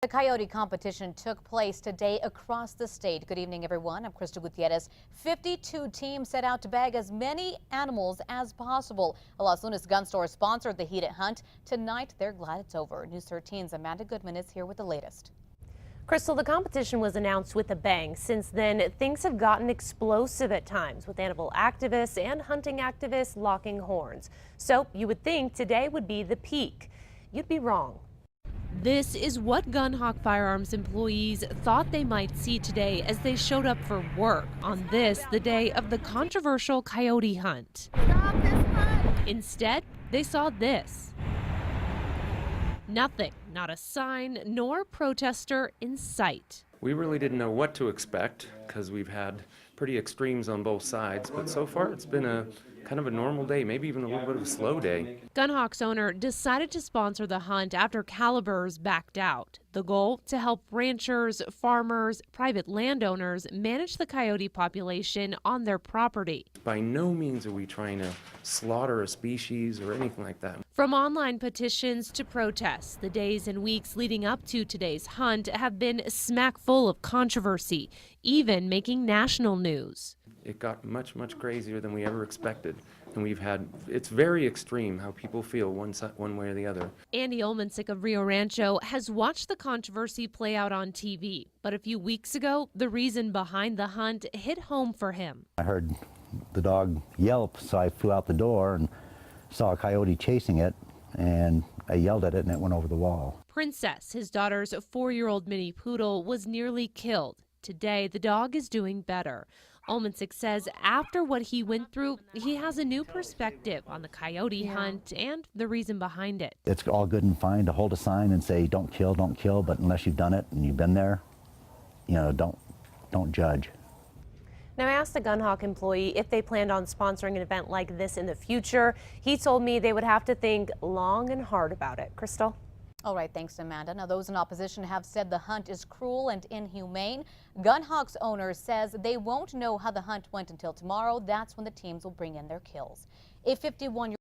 The coyote competition took place today across the state. Good evening, everyone. I'm Crystal Gutierrez. 52 teams set out to bag as many animals as possible. A Las Lunas gun store sponsored the heated hunt. Tonight, they're glad it's over. News 13's Amanda Goodman is here with the latest. Crystal, the competition was announced with a bang. Since then, things have gotten explosive at times, with animal activists and hunting activists locking horns. So you would think today would be the peak. You'd be wrong. This is what Gunhawk Firearms employees thought they might see today as they showed up for work on this, the day of the controversial coyote hunt. Instead, they saw this. Nothing, not a sign nor protester in sight. We really didn't know what to expect because we've had pretty extremes on both sides, but so far it's been a kind of a normal day, maybe even a little bit of a slow day. Gunhawk's owner decided to sponsor the hunt after Calibers backed out. The goal, to help ranchers, farmers, private landowners manage the coyote population on their property. By no means are we trying to slaughter a species or anything like that. From online petitions to protests, the days and weeks leading up to today's hunt have been smack full of controversy, even making national news. It got much crazier than we ever expected. And it's very extreme how people feel one way or the other. Andy Olmansick of Rio Rancho has watched the controversy play out on TV. But a few weeks ago, the reason behind the hunt hit home for him. I heard the dog yelp, so I flew out the door and saw a coyote chasing it, and I yelled at it and it went over the wall. Princess, his daughter's 4-year-old mini poodle, was nearly killed. Today, the dog is doing better. Olmansick says after what he went through, he has a new perspective on the coyote hunt and the reason behind it. It's all good and fine to hold a sign and say, don't kill, but unless you've done it and you've been there, don't judge. Now, I asked a Gunhawk employee if they planned on sponsoring an event like this in the future. He told me they would have to think long and hard about it. Crystal? All right, thanks, Amanda. Now, those in opposition have said the hunt is cruel and inhumane. Gunhawk's owner says they won't know how the hunt went until tomorrow. That's when the teams will bring in their kills. A 51-year-old